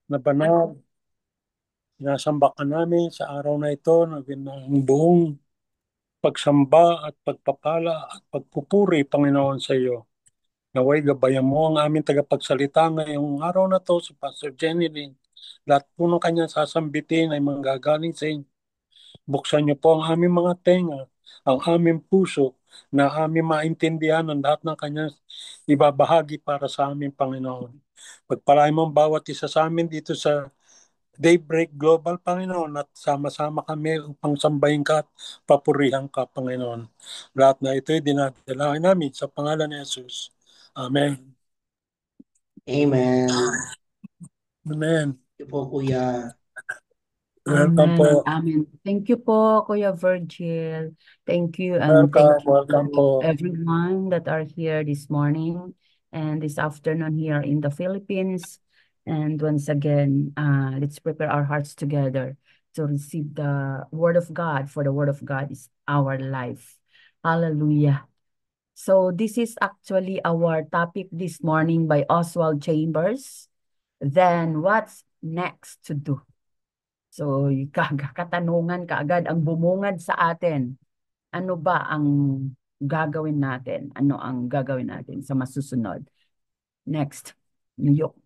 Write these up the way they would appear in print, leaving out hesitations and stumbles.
na banal. Sinasamba ka namin sa araw na ito ng buong pagsamba at pagpapala at pagpupuri, Panginoon, sa iyo. Naway gabayan mo ang aming tagapagsalita ngayong araw na to si Pastor Jenny Lynn. Lahat po ng kanyang sasambitin ay manggagaling sa inyo. Buksan niyo po ang aming mga tenga, ang aming puso, na aming maintindihan ang lahat ng kanyang ibabahagi para sa aming Panginoon. Pagpalain mo ang bawat isa sa amin dito sa Daybreak Global, Panginoon, at sama-sama kami upang sambahin ka at papurihan ka, Panginoon. Lahat na ito'y dinadalangin namin sa pangalan ni Jesus. Amen. Amen. Amen. Ito po, Kuya. Welcome Amen. po. Amen. Thank you po, Kuya Virgil. Thank you, and Welcome, thank you welcome to po. everyone that are here this morning and this afternoon here in the Philippines. And once again, let's prepare our hearts together to receive the Word of God, for the Word of God is our life. Hallelujah. So this is actually our topic this morning by Oswald Chambers. Then what's next to do? So, katanungan kaagad ang bumungad sa atin. Ano ba ang gagawin natin? Ano ang gagawin natin sa masusunod? Next, Luke,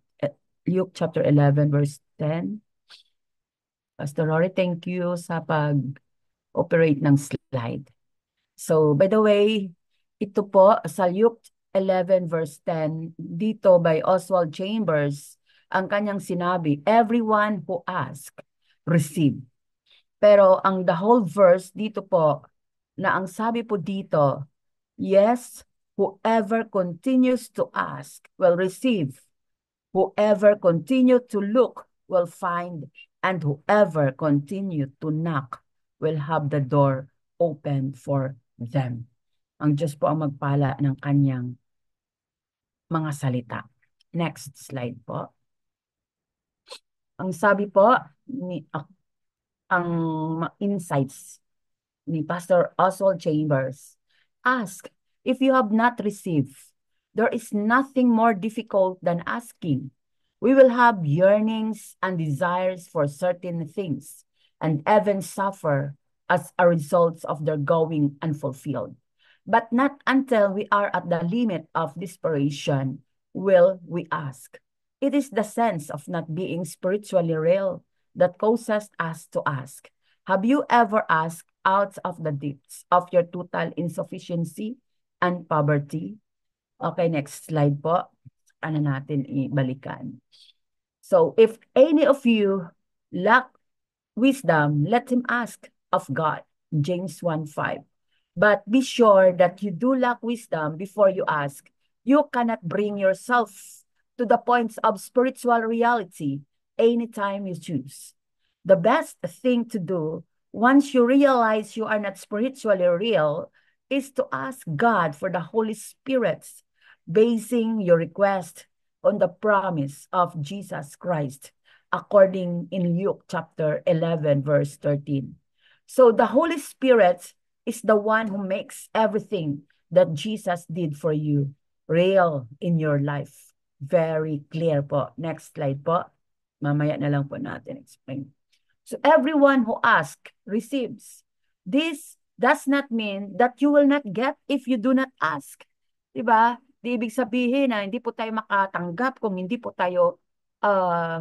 Luke chapter 11 verse 10. Pastor Rory, thank you sa pag-operate ng slide. So, by the way, ito po sa Luke 11 verse 10, dito by Oswald Chambers, ang kanyang sinabi, everyone who asks, receive. Pero ang the whole verse dito po, na ang sabi po dito, yes, whoever continues to ask will receive. Whoever continue to look will find. And whoever continue to knock will have the door open for them. Ang Diyos po ang magpala ng kanyang mga salita. Next slide po. Ang sabi po, ang insights ni Pastor Oswald Chambers. Ask if you have not received. There is nothing more difficult than asking. We will have yearnings and desires for certain things and even suffer as a result of their going unfulfilled. But not until we are at the limit of desperation will we ask. It is the sense of not being spiritually real that causes us to ask. Have you ever asked out of the depths of your total insufficiency and poverty? Okay, next slide po. Ano natin ibalikan. So, if any of you lack wisdom, let him ask of God. James 1:5. But be sure that you do lack wisdom before you ask. You cannot bring yourself to the points of spiritual reality anytime you choose. The best thing to do once you realize you are not spiritually real is to ask God for the Holy Spirit, basing your request on the promise of Jesus Christ, according in Luke chapter 11, verse 13. So the Holy Spirit is the one who makes everything that Jesus did for you real in your life. Very clear po. Next slide po. Mamaya na lang po natin explain. So everyone who asks receives. This does not mean that you will not get if you do not ask. Diba? Di ibig sabihin na hindi po tayo makatanggap kung hindi po tayo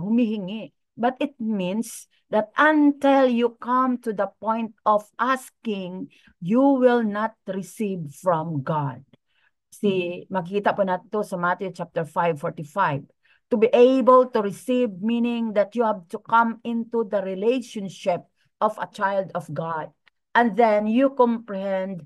humihingi. But it means that until you come to the point of asking, you will not receive from God. Makikita po natin ito sa Matthew chapter 5:45. To be able to receive, meaning that you have to come into the relationship of a child of God. And then you comprehend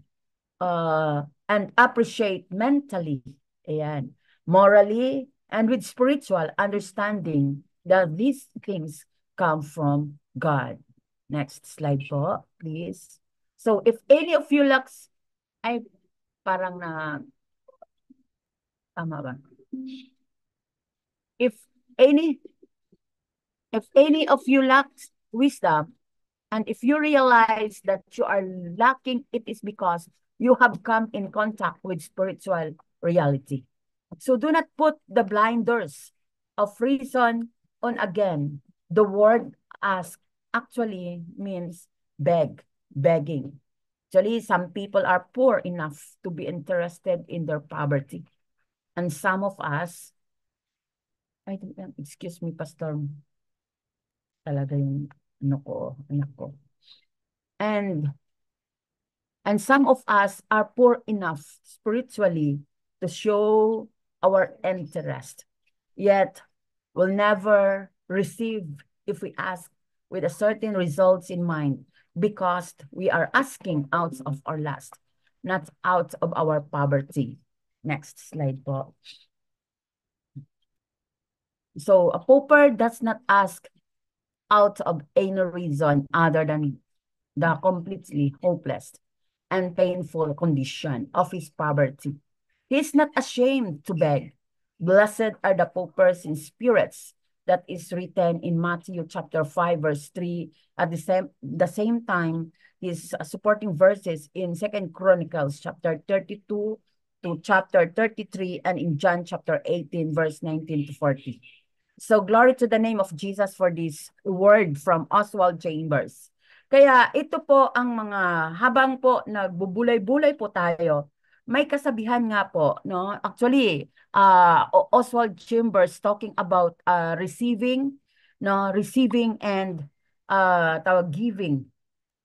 and appreciate mentally, ayan, morally, and with spiritual understanding that these things come from God. Next slide po, please. So if any of you lacks, ay parang na, tama ba? If any of you lacks wisdom, and if you realize that you are lacking, it is because you have come in contact with spiritual reality. So do not put the blinders of reason on again, the word ask actually means begging. Actually, some people are poor enough to be interested in their poverty. And some of us, excuse me, Pastor, talaga yung anak ko. And some of us are poor enough spiritually to show our interest. Yet, we'll never receive if we ask with a certain results in mind because we are asking out of our lust, not out of our poverty. Next slide po. So, a pauper does not ask out of any reason other than the completely hopeless and painful condition of his poverty. He is not ashamed to beg. Blessed are the paupers in spirits. That is written in Matthew chapter 5, verse 3. At the same time, his supporting verses in Second Chronicles chapter 32 to chapter 33 and in John chapter 18, verse 19 to 40. So glory to the name of Jesus for this word from Oswald Chambers. Kaya ito po ang mga habang po nagbubulay-bulay po tayo, may kasabihan nga po, no? Actually, Oswald Chambers talking about receiving, no, receiving and tawag giving,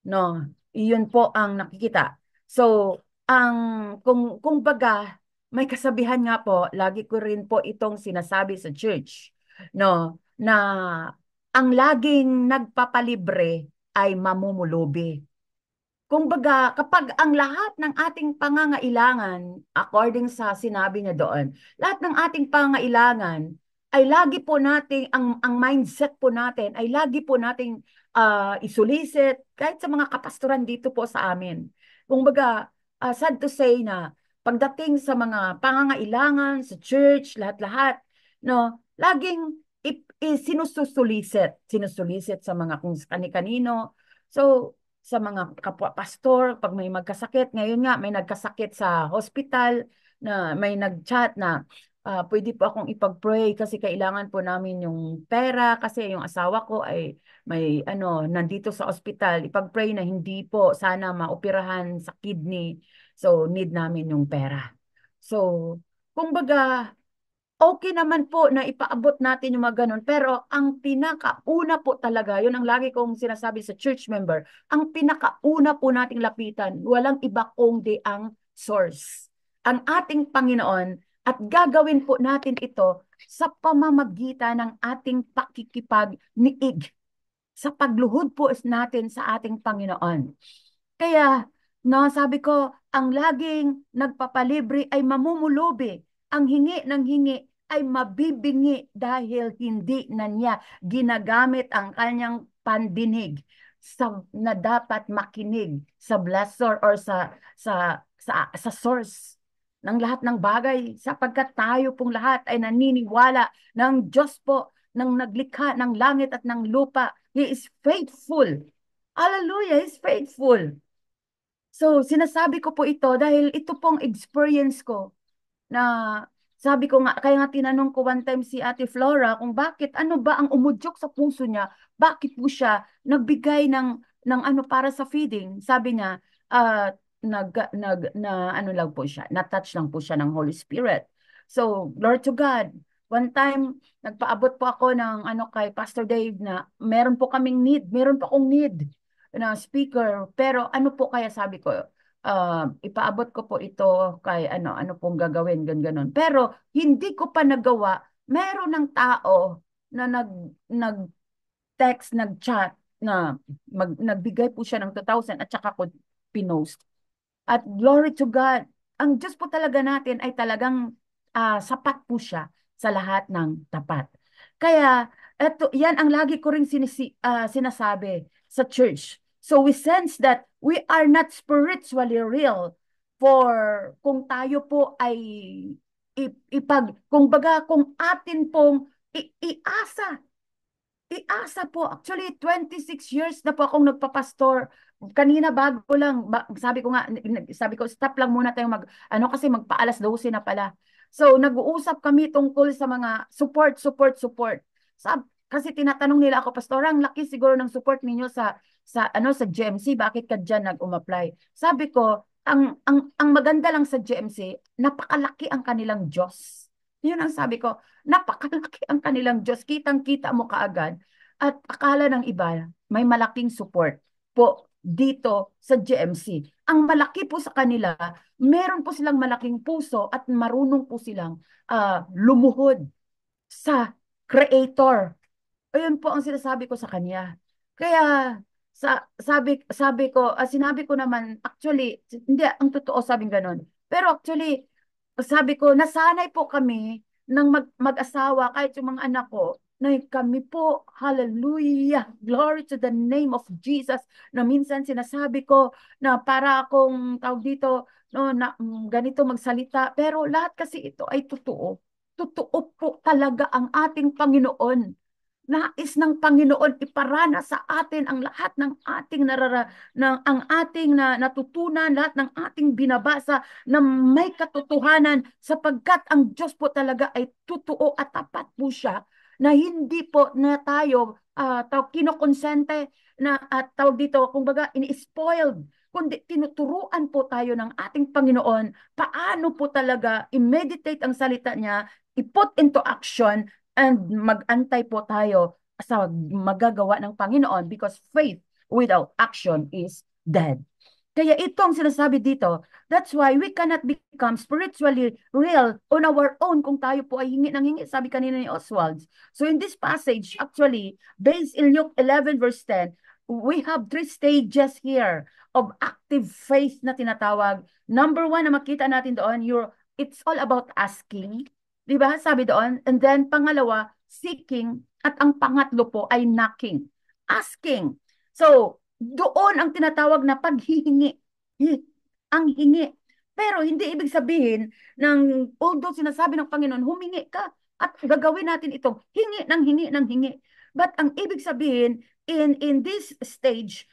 no. Iyon po ang nakikita. So, kung baga may kasabihan nga po, lagi ko rin po itong sinasabi sa church, no, na ang laging nagpapalibre ay mamumulubi. Kumbaga, kapag ang lahat ng ating pangangailangan, according sa sinabi niya doon, lahat ng ating pangangailangan ay lagi po nating, ang mindset po natin ay lagi po nating isulisit, kahit sa mga kapastoran dito po sa amin. Kumbaga, sad to say na, pagdating sa mga pangangailangan, sa church, lahat-lahat, no, laging sinusulisit sa mga kung kani-kanino. So, sa mga kapwa pastor, pag may magkasakit, ngayon nga may nagkasakit sa hospital, na may nag-chat na pwede po akong ipag-pray kasi kailangan po namin yung pera kasi yung asawa ko ay may nandito sa ospital, ipag-pray na hindi po sana maoperahan sa kidney, so need namin yung pera. So, kumbaga, okay naman po na ipaabot natin yung mga ganun. Pero ang pinakauna po talaga, yun ang lagi kong sinasabi sa church member, ang pinakauna po nating lapitan, walang iba kundi ang source. Ang ating Panginoon, at gagawin po natin ito sa pamamagitan ng ating pakikipag-niig, sa pagluhod po natin sa ating Panginoon. Kaya, no, sabi ko, ang laging nagpapalibre ay mamumulubi. Ang hingi ng hingi ay mabibingi dahil hindi na niya ginagamit ang kanyang pandinig na dapat makinig sa blesser or sa source ng lahat ng bagay, sapagkat tayo pong lahat ay naniniwala ng Diyos po, ng naglikha ng langit at ng lupa. He is faithful. Hallelujah, He's faithful. So, sinasabi ko po ito dahil ito pong experience ko na sabi ko nga, kaya nga tinanong ko one time si Ate Flora kung bakit, ano ba ang umudyok sa puso niya, bakit po siya nagbigay ng ano para sa feeding. Sabi niya, ano lang po siya, na-touch lang po siya ng Holy Spirit. So, Lord to God, one time, nagpaabot po ako ng ano kay Pastor Dave na meron po kaming need, meron po akong need na speaker, pero ano po kaya sabi ko, ipaabot ko po ito kay ano pong gagawin, ganun. Pero hindi ko pa nagawa, meron ng tao na nag-text, nag-chat, na nagbigay po siya ng 2,000 at saka ko pinost. At glory to God, ang Diyos po talaga natin ay talagang sapat po siya sa lahat ng tapat. Kaya, yan ang lagi ko rin sinasabi sa church. So we sense that we are not spiritually real for kung tayo po ay kung atin pong iasa. Iasa po. Actually, 26 years na po akong nagpapastor. Kanina bago lang, sabi ko, stop lang muna tayo kasi magpaalas 12 na pala. So, nag-uusap kami tungkol sa mga support. Kasi tinatanong nila ako, Pastor, ang laki siguro ng support ninyo sa GMC, bakit ka diyan nag-umapply? Sabi ko, ang maganda lang sa GMC, napakalaki ang kanilang Diyos. Yun ang sabi ko, napakalaki ang kanilang Diyos. Kitang-kita mo kaagad. At akala ng iba, may malaking support po dito sa GMC. Ang malaki po sa kanila, meron po silang malaking puso at marunong po silang lumuhod sa Creator. Ayun po ang sinasabi ko sa kanya. Kaya sabi ko, sinabi ko naman, actually, hindi, ang totoo sabing ganun. Pero actually, sabi ko, nasanay po kami ng mag-asawa, kahit yung mga anak ko, na kami po, hallelujah, glory to the name of Jesus, na minsan sinasabi ko na para akong tawag dito, no, na ganito magsalita, pero lahat kasi ito ay totoo. Totoo po talaga ang ating Panginoon. Nais ng Panginoon iparana sa atin ang lahat ng ating ang ating natutunan, lahat ng ating binabasa na may katotohanan sapagkat ang Diyos po talaga ay totoo at tapat po siya na hindi po na tayo kinokonsente na at tawag dito, kumbaga ini-spoiled, kundi tinuturuan po tayo ng ating Panginoon paano po talaga i-meditate ang salita niya, i-put into action and mag-antay po tayo sa magagawa ng Panginoon because faith without action is dead. Kaya ito ang sinasabi dito. That's why we cannot become spiritually real on our own kung tayo po ay hingi ng hingi, sabi kanina ni Oswald. So in this passage, actually, based in Luke 11 verse 10, we have three stages here of active faith na tinatawag. Number one na makita natin doon, it's all about asking. Di ba? Sabi doon. And then, pangalawa, seeking. At ang pangatlo po ay knocking. Asking. So, doon ang tinatawag na paghihingi. Ang hingi. Pero hindi ibig sabihin ng although sinasabi ng Panginoon, humingi ka at gagawin natin itong hingi ng hingi ng hingi. But ang ibig sabihin, in this stage,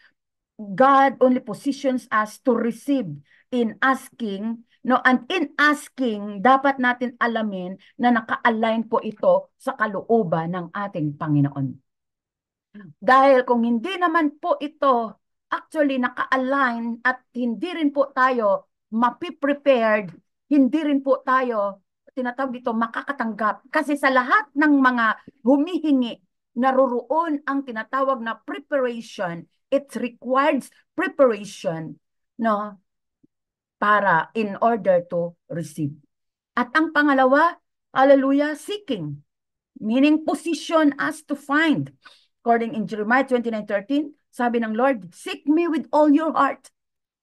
God only positions us to receive in asking, no? And in asking, dapat natin alamin na naka-align po ito sa kalooban ng ating Panginoon. Dahil kung hindi naman po ito actually naka-align at hindi rin po tayo mapiprepared, hindi rin po tayo tinatawag dito makakatanggap. Kasi sa lahat ng mga humihingi, naroroon ang tinatawag na preparation. It requires preparation, no, para in order to receive. At ang pangalawa, hallelujah, seeking, meaning position us to find. According in Jeremiah 29:13, sabi ng Lord, seek me with all your heart.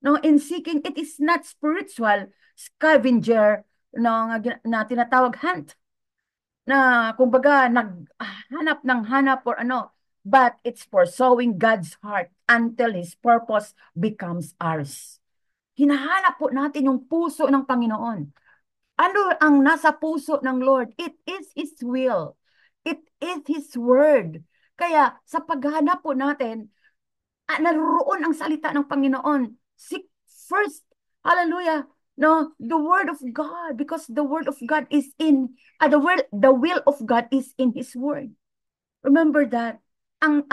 No, in seeking, it is not spiritual scavenger no, na tinatawag hunt. Na kumbaga naghanap ng hanap or ano, but it's pursuing God's heart until His purpose becomes ours. Hinahanap po natin yung puso ng Panginoon. Ano ang nasa puso ng Lord? It is His will. It is His word. Kaya sa paghanap po natin, naroon ang salita ng Panginoon. Seek first, hallelujah, no, the word of God, because the word of God is in, the will of God is in His word. Remember that. Ang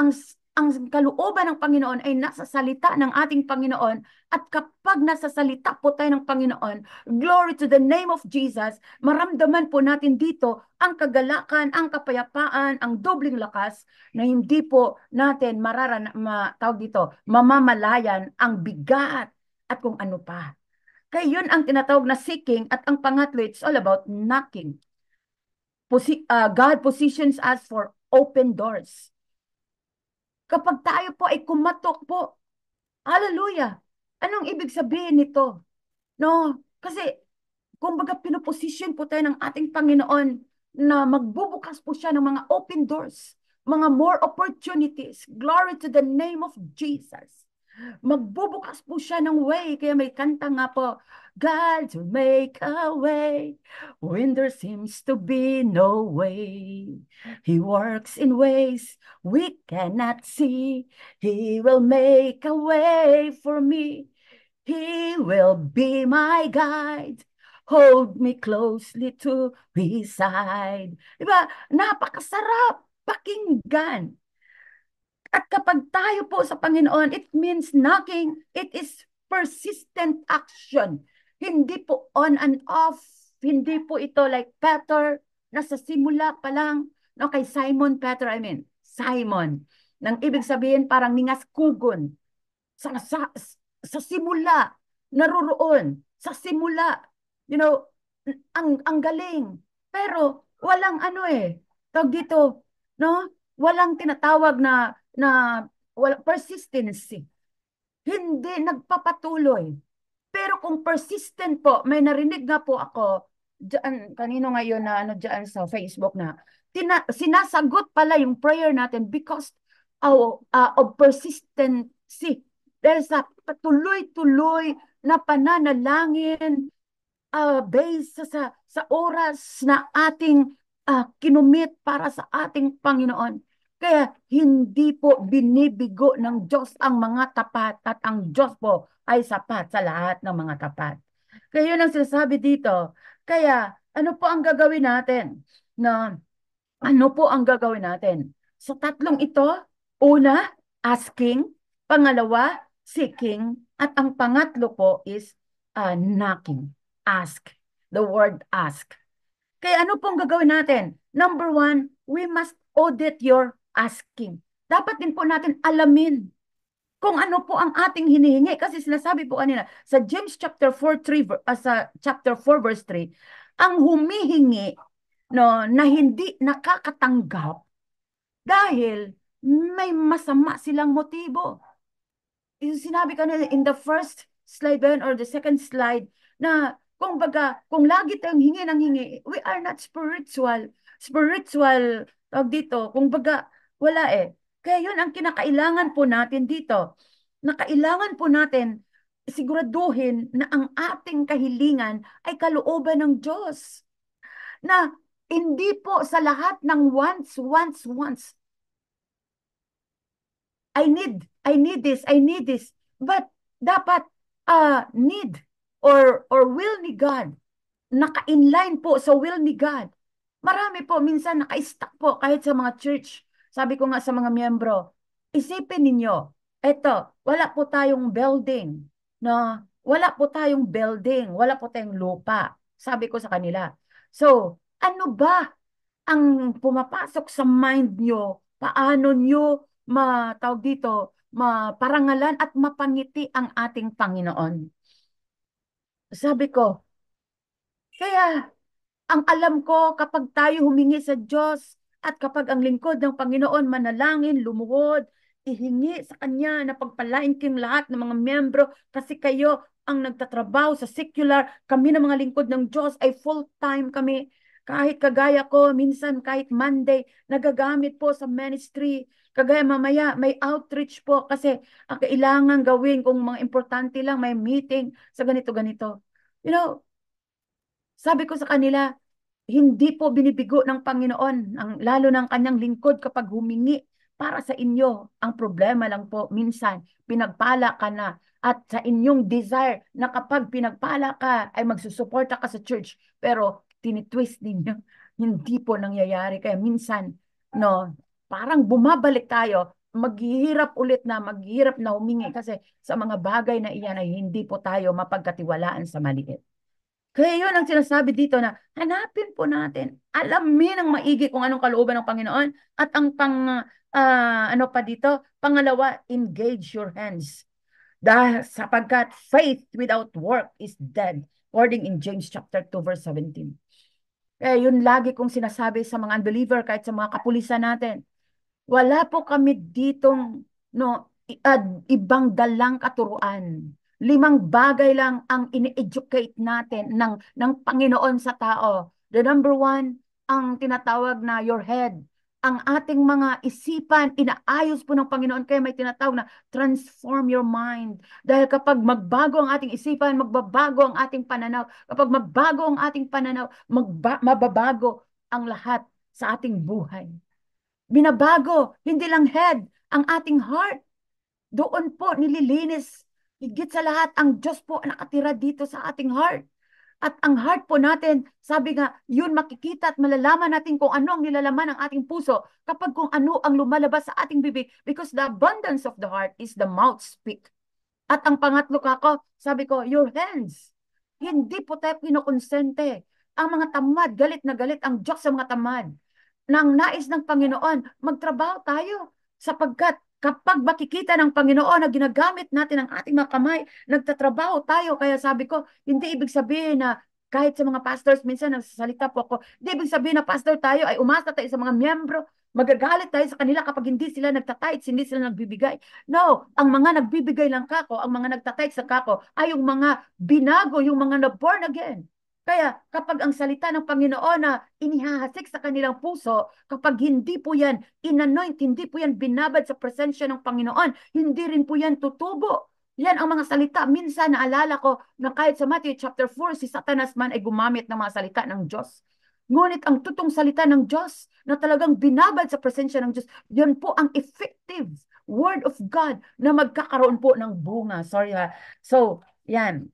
kalooban ng Panginoon ay nasa salita ng ating Panginoon at kapag nasa salita po tayo ng Panginoon, glory to the name of Jesus, maramdaman po natin dito ang kagalakan, ang kapayapaan, ang dobling lakas na hindi po natin tawag dito, mamamalayan ang bigat at kung ano pa. Kaya yun ang tinatawag na seeking at ang pangatlo, it's all about knocking. God positions us for open doors. Kapag tayo po ay kumatok po, hallelujah, anong ibig sabihin nito? No, kasi kumbaga pinoposisyon po tayo ng ating Panginoon na magbubukas po siya ng mga open doors, mga more opportunities. Glory to the name of Jesus. Magbubukas po siya ng way. Kaya may kanta nga po, God will make a way when there seems to be no way. He works in ways we cannot see. He will make a way for me. He will be my guide. Hold me closely to His side. Diba? Napakasarap pakinggan. At kapag tayo po sa Panginoon, it means knocking. It is persistent action. Hindi po on and off. Hindi po ito like Peter, nasa simula pa lang, no, kay Simon Peter, I mean, Simon. Nang ibig sabihin parang ningas kugon. Sa simula, naroroon, sa simula, you know, ang galing. Pero walang ano tawag dito, no? Walang tinatawag na persistency. Hindi nagpapatuloy. Pero kung persistent po, may narinig nga po ako dyan, kanino ngayon na ano dyan sa Facebook na sinasagot pala yung prayer natin because of persistency. Dahil sa patuloy-tuloy na pananalangin based sa oras na ating kinumit para sa ating Panginoon. Kaya hindi po binibigo ng Diyos ang mga tapat at ang Diyos po ay sapat sa lahat ng mga tapat. Kaya yun ang sinasabi dito. Kaya ano po ang gagawin natin? Na ano po ang gagawin natin? Sa tatlong ito, una, asking, pangalawa, seeking, at ang pangatlo po is knocking. Ask. The word ask. Kaya ano pong gagawin natin? Number one, we must audit your asking. Dapat din po natin alamin kung ano po ang ating hinihingi. Kasi sinasabi po kanina, sa James chapter 4, 3, sa chapter 4 verse 3, ang humihingi no, na hindi nakakatanggap dahil may masama silang motibo. Yung sinabi ko na in the first slide ba yun, or the second slide, na kung baga, kung lagi tayong hingi ng hingi, we are not spiritual. Spiritual, tawag dito, kung baga, wala Kaya yun ang kinakailangan po natin dito. Nakailangan po natin siguraduhin na ang ating kahilingan ay kalooban ng Diyos. Na hindi po sa lahat ng wants. I need this. But dapat need or will ni God. Naka-inline po sa will ni God. Marami po, minsan naka-stuck po kahit sa mga church. Sabi ko nga sa mga miyembro, isipin ninyo, eto, wala po tayong building. No? Wala po tayong building. Wala po tayong lupa. Sabi ko sa kanila. So, ano ba ang pumapasok sa mind nyo? Paano nyo matawag dito, maparangalan at mapangiti ang ating Panginoon? Sabi ko, kaya ang alam ko kapag tayo humingi sa Diyos at kapag ang lingkod ng Panginoon manalangin, lumuhod, ihingi sa Kanya na pagpalain kayong lahat ng mga miyembro kasi kayo ang nagtatrabaho sa secular, kami ng mga lingkod ng Diyos ay full-time kami. Kahit kagaya ko, minsan kahit Monday, nagagamit po sa ministry. Kagaya mamaya, may outreach po kasi ang kailangan gawin kung mga importante lang, may meeting sa ganito-ganito. You know, sabi ko sa kanila, hindi po binibigo ng Panginoon, lalo ng kanyang lingkod kapag humingi para sa inyo. Ang problema lang po, minsan, pinagpala ka na at sa inyong desire na kapag pinagpala ka ay magsusuporta ka sa church. Pero tinitwist ninyo, hindi po nangyayari. Kaya minsan, no, parang bumabalik tayo, maghihirap na humingi kasi sa mga bagay na iyan ay hindi po tayo mapagkatiwalaan sa maliit. Kaya yun ang sinasabi dito na hanapin po natin, alamin ng maigi kung anong kalooban ng Panginoon at ang ano pa dito, pangalawa, engage your hands. Dahil sapagkat faith without work is dead, according in James chapter 2 verse 17. Kaya yun lagi kong sinasabi sa mga unbeliever kahit sa mga kapulisan natin. Wala po kami ditong ibang dalang katuruan. 5 bagay lang ang ini-educate natin ng Panginoon sa tao. The number one, ang tinatawag na your head. Ang ating mga isipan, inaayos po ng Panginoon. Kaya may tinatawag na transform your mind. Dahil kapag magbago ang ating isipan, magbabago ang ating pananaw. Kapag magbago ang ating pananaw, mababago ang lahat sa ating buhay. Binabago, hindi lang head, ang ating heart. Doon po nililinis. Higit sa lahat, ang Diyos po nakatira dito sa ating heart. At ang heart po natin, sabi nga, yun makikita at malalaman natin kung ano ang nilalaman ng ating puso kapag kung ano ang lumalabas sa ating bibig because the abundance of the heart is the mouth speak. At ang pangatlo kako, sabi ko, your hands. Hindi po tayo kinukonsente. Ang mga tamad, galit na galit ang Diyos sa mga tamad. Nang nais ng Panginoon, magtrabaho tayo. Sapagkat kapag makikita ng Panginoon na ginagamit natin ang ating mga kamay, nagtatrabaho tayo. Kaya sabi ko, hindi ibig sabihin na kahit sa mga pastors, minsan nagsasalita po ako, hindi ibig sabihin na pastor tayo ay umasa tayo sa mga miyembro, magagalit tayo sa kanila kapag hindi sila nagtatayt, hindi sila nagbibigay. No, ang mga nagbibigay lang kako, ang mga nagtatayt sa kako, ay yung mga binago, yung mga na-born again. Kaya kapag ang salita ng Panginoon na inihahasik sa kanilang puso, kapag hindi po yan inanoint, hindi po yan binabad sa presensya ng Panginoon, hindi rin po yan tutubo. Yan ang mga salita. Minsan naalala ko na kahit sa Matthew chapter 4, si Satanas man ay gumamit ng mga salita ng Diyos. Ngunit ang tutong salita ng Diyos na talagang binabad sa presensya ng Diyos, yan po ang effective word of God na magkakaroon po ng bunga. Sorry ha. So, yan.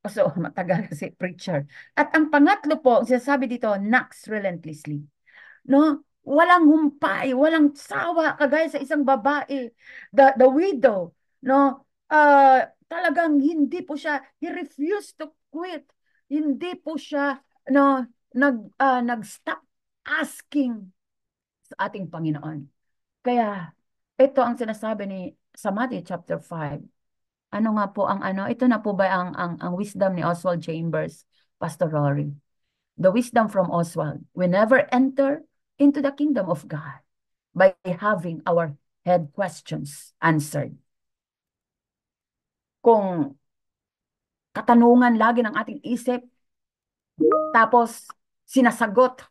So, matagal kasi preacher. At ang pangatlo po, sinasabi dito, knocks relentlessly. No? Walang humpay, walang sawa, kagaya sa isang babae, the widow, no? Talagang hindi po siya, he refused to quit. Hindi po siya, no, nag-stop asking sa ating Panginoon. Kaya, ito ang sinasabi ni sa Matthew chapter 5. Ano nga po ang ano, ito na po ba ang wisdom ni Oswald Chambers, Pastor Rory? The wisdom from Oswald. We never enter into the kingdom of God by having our head questions answered. Kung katanungan lagi ng ating isip, tapos sinasagot,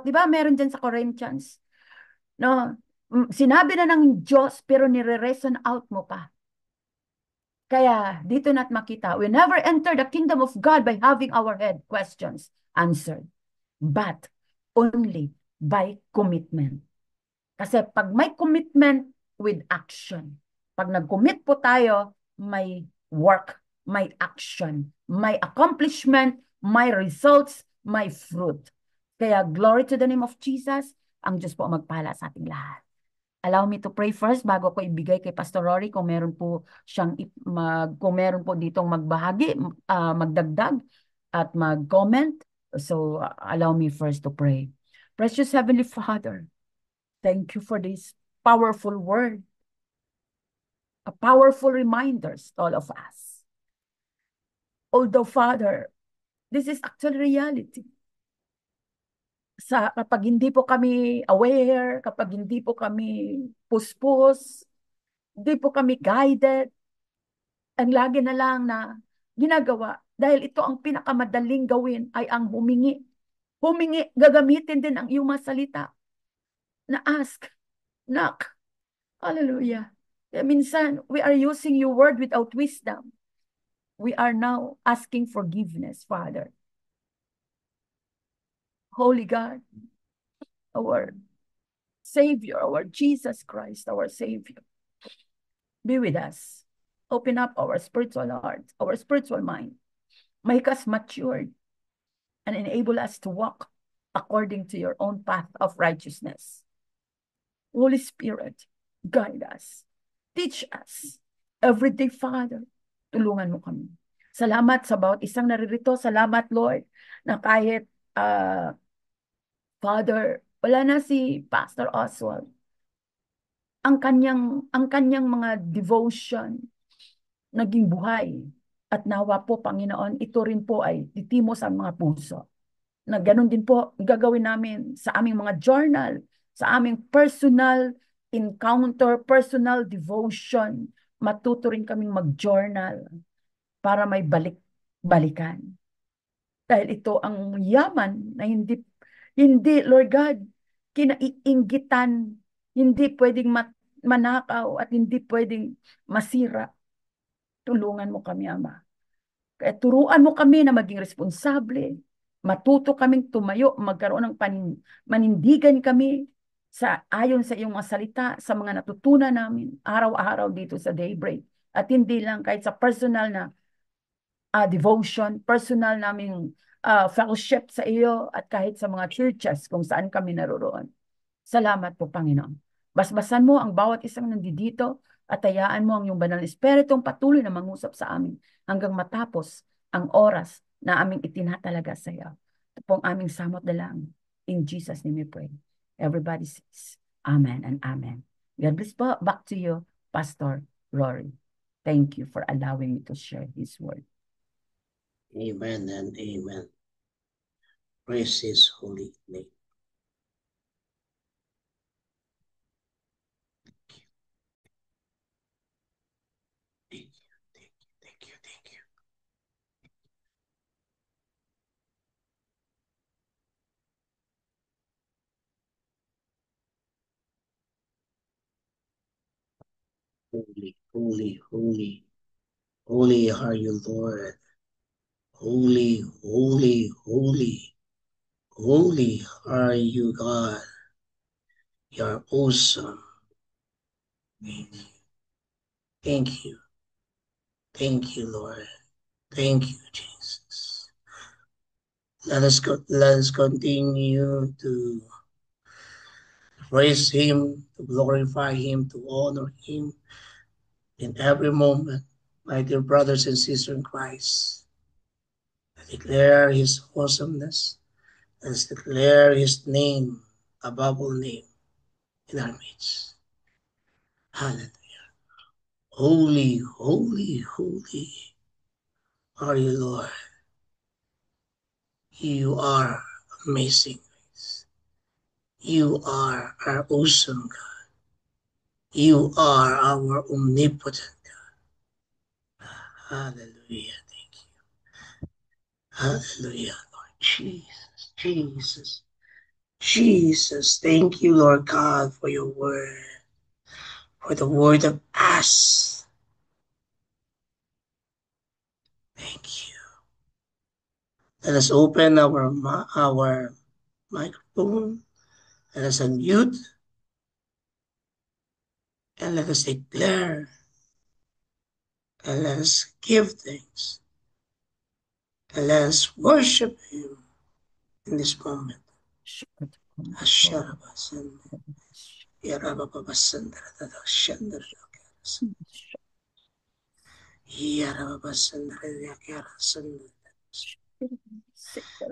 di ba meron dyan sa Corinthians, no? Sinabi na ng Diyos, pero nire-reason out mo pa. Kaya dito na't makita, we never enter the kingdom of God by having our head questions answered, but only by commitment. Kasi pag may commitment with action, pag nag-commit po tayo, may work, may action, may accomplishment, may results, may fruit. Kaya glory to the name of Jesus, ang Diyos po magpala sa ating lahat. Allow me to pray first bago ko ibigay kay Pastor Rory kung meron po kung meron po ditong magbahagi, magdagdag at mag-comment. So allow me first to pray. Precious Heavenly Father, thank you for this powerful word, a powerful reminders to all of us. Although Father, this is actually reality. Kapag hindi po kami aware, kapag hindi po kami puspos, hindi po kami guided, ang lagi na lang na ginagawa, dahil ito ang pinakamadaling gawin ay ang humingi. Humingi, gagamitin din ang iyong mga salita na ask, knock. Hallelujah. Kaya minsan, we are using your word without wisdom. We are now asking forgiveness, Father. Holy God, our Savior, our Jesus Christ, our Savior. Be with us. Open up our spiritual heart, our spiritual mind. Make us matured and enable us to walk according to your own path of righteousness. Holy Spirit, guide us. Teach us. Every day, Father, tulungan mo kami. Salamat sa bawat isang naririto. Salamat, Lord, na kahit, Father, wala na si Pastor Oswald. Ang kanyang mga devotion, naging buhay. At nawa po, Panginoon, ito rin po ay titimo sa mga puso. Na ganun din po gagawin namin sa aming mga journal, sa aming personal encounter, personal devotion. Matuto rin kaming mag-journal para may balikan. Dahil ito ang yaman na hindi Lord God, kinaiinggitan, hindi pwedeng manakaw at hindi pwedeng masira. Tulungan mo kami, Ama. Kaya turuan mo kami na maging responsable, matuto kaming tumayo, magkaroon ng manindigan kami ayon sa iyong mga salita, sa mga natutunan namin araw-araw dito sa Daybreak. At hindi lang kahit sa personal na devotion, personal naming fellowship sa iyo at kahit sa mga churches kung saan kami naroroon. Salamat po, Panginoon. Basbasan mo ang bawat isang nandito at hayaan mo ang iyong banal na Espiritong patuloy na mangusap sa amin hanggang matapos ang oras na aming itinatalaga sa iyo. Ito po ang aming samot dalangin. In Jesus' name we pray. Everybody says, Amen and Amen. God bless po. Back to you, Pastor Rory. Thank you for allowing me to share His word. Amen and amen. Praise His holy name. Thank you, thank you, thank you, thank you. Holy, holy, holy, holy are you, Lord. Holy, holy, holy, holy are you, God. You're awesome. Thank you. Thank you. Thank you, Lord. Thank you, Jesus. Let us continue to praise Him, to glorify Him, to honor Him in every moment. My dear brothers and sisters in Christ, declare His awesomeness. Let's declare His name above all name in our midst. Hallelujah. Holy, holy, holy are you, Lord. You are amazing. You are our awesome God. You are our omnipotent God. Hallelujah. Thank you. Hallelujah, Lord Jesus. Jesus. Jesus. Thank you, Lord God, for your word. For the word of us. Thank you. Let us open our microphone. Let us unmute. And let us declare. And let us give thanks. And let us worship Him in this moment.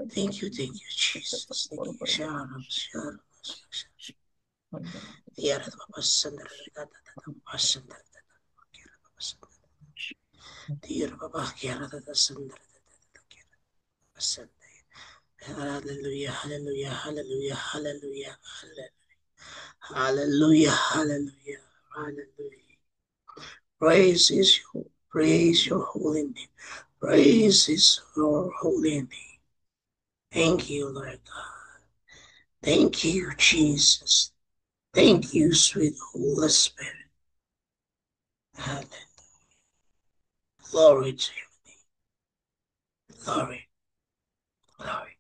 Thank you, Jesus. Thank you. Hallelujah, hallelujah, hallelujah, hallelujah, hallelujah, hallelujah, hallelujah. Praise your holy name. Praise your holy name. Thank you, Lord God. Thank you, Jesus. Thank you, sweet Holy Spirit. Hallelujah. Glory to your name. Glory, glory.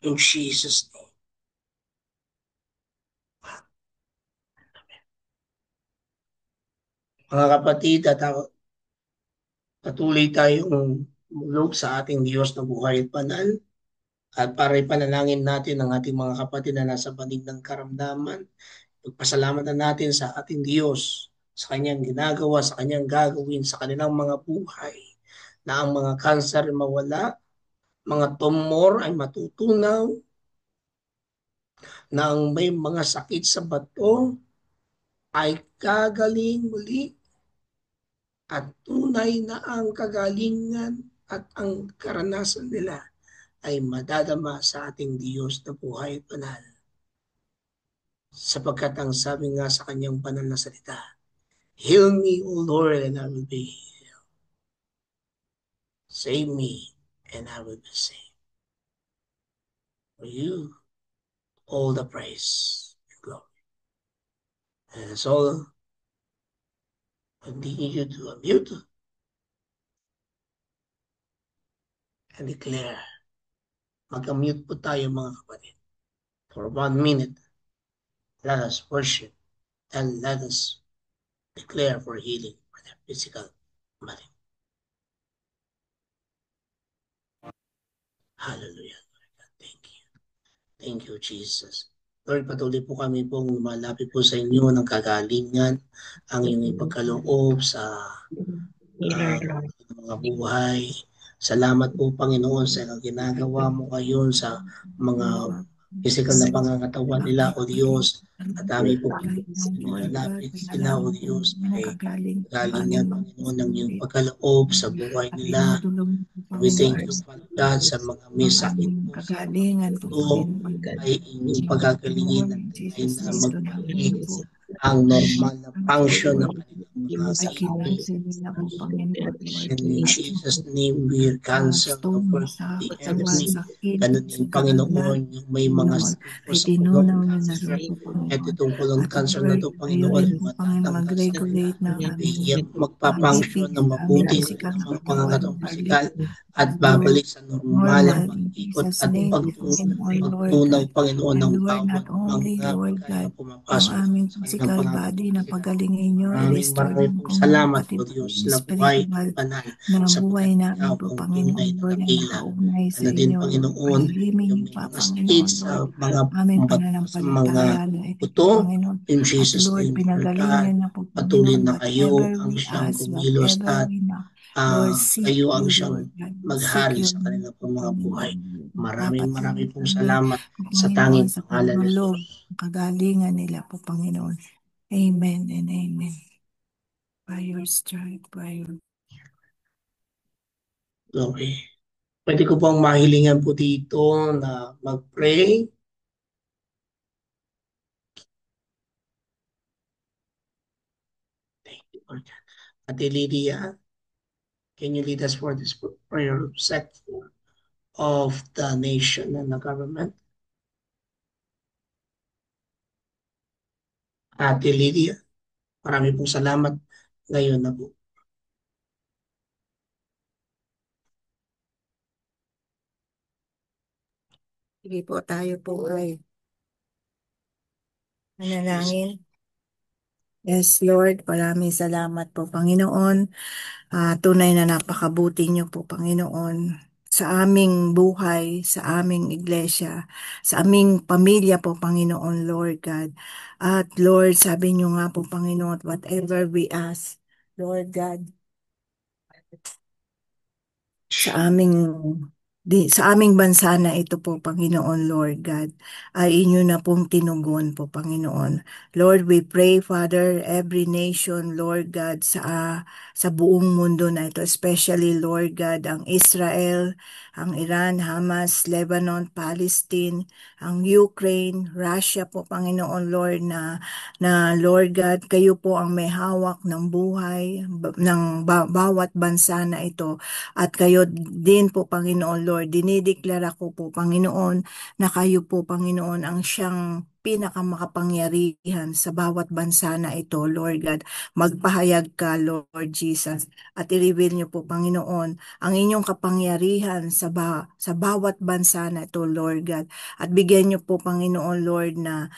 In Jesus' name. Mga kapatid, at patuloy tayong mulog sa ating Diyos na buhay at banal. At para ipanalangin natin ang ating mga kapatid na nasa banig ng karamdaman. Pagpasalamatan natin sa ating Diyos sa kanyang ginagawa, sa kanyang gagawin, sa kanilang mga buhay, na ang mga kanser ay mawala, mga tumor ay matutunaw, na ang may mga sakit sa bato ay kagaling muli, at tunay na ang kagalingan at ang karanasan nila ay madadama sa ating Diyos na buhay at banal. Sapagkat ang sabi nga sa kanyang banal na salita, Heal me, O Lord, and I will be healed. Save me, and I will be saved. For you, all the praise and glory. And that's all. Continue to unmute and declare. Mag-unmute po tayo mga kapatid. For 1 minute, let us worship and let us declare for healing for their physical body. Hallelujah. Thank you. Thank you, Jesus. Lord, patuloy po kami pong lumalapit po sa inyo ng kagalingan, ang iyong ipagkaloob sa mga buhay. Salamat po, Panginoon, sa ginagawa mo ngayon sa mga physical na pangangatawan nila, O Diyos. At kami po nilalapit sila, O Diyos, ay kagalingan, Panginoon, ng iyong pagkaloob sa buhay nila. We thank you, Father God, sa mga may sakit po sa ito ay inyong pagagalingin at ay na magbalik ang normal na function ng kanilang mga kidney. And in Jesus' name, we cancel the work of the enemy. Ganun din, Panginoon, yung may mga sakit po sa colon cancer. At itong colon cancer na ito, Panginoon, ay matatanggal sa magpapunction ng mabuti ng mga pangangatong pisikal at babalik sa normal ang pag-ikot at pagtunaw, Panginoon, ng bawat mga pagkain na pumapasok sa kanilang pangangatong. Maraming pong salamat po, Diyos, na buhay at banal sapagkat ikaw ang tunay na dakila. Ano din, Panginoon, yung may mga stage sa mga buto, in Jesus' name, Lord God, patuloy na kayo ang siyang kumilos at kayo ang siyang maghari sa kanilang mga buhay. Maraming pong salamat sa tanging pangalan ni Jesus. Kagalingan nila po, Panginoon. Amen and amen. By your stripe, by your... Okay. Pwede ko pong mahilingan po dito na mag-pray. Thank you, Lord. Ate Lydia, can you lead us for this prayer set of the nation and the government? Ate Lydia, marami pong salamat. Ngayon na po. Sige po, tayo po ay manalangin. Yes, Lord, maraming salamat po, Panginoon. Tunay na napakabuti niyo po, Panginoon, sa aming buhay, sa aming iglesia, sa aming pamilya po, Panginoon, Lord God. At Lord, sabi niyo nga po, Panginoon, whatever we ask, Lord God, sa aming bansa na ito po, Panginoon, Lord God, ay inyo na pong tinugon po, Panginoon. Lord, we pray, Father, every nation, Lord God, sa buong mundo na ito, especially, Lord God, ang Israel, ang Iran, Hamas, Lebanon, Palestine, ang Ukraine, Russia po, Panginoon, Lord, na Lord God, kayo po ang may hawak ng buhay ng bawat bansa na ito. At kayo din po, Panginoon Lord, dinideklara ko po, Panginoon, na kayo po, Panginoon, ang siyang pinakamakapangyarihan sa bawat bansa na ito, Lord God. Magpahayag ka, Lord Jesus, at i-reveal niyo po, Panginoon, ang inyong kapangyarihan sa bawat bansa na ito, Lord God. At bigyan niyo po, Panginoon, Lord, na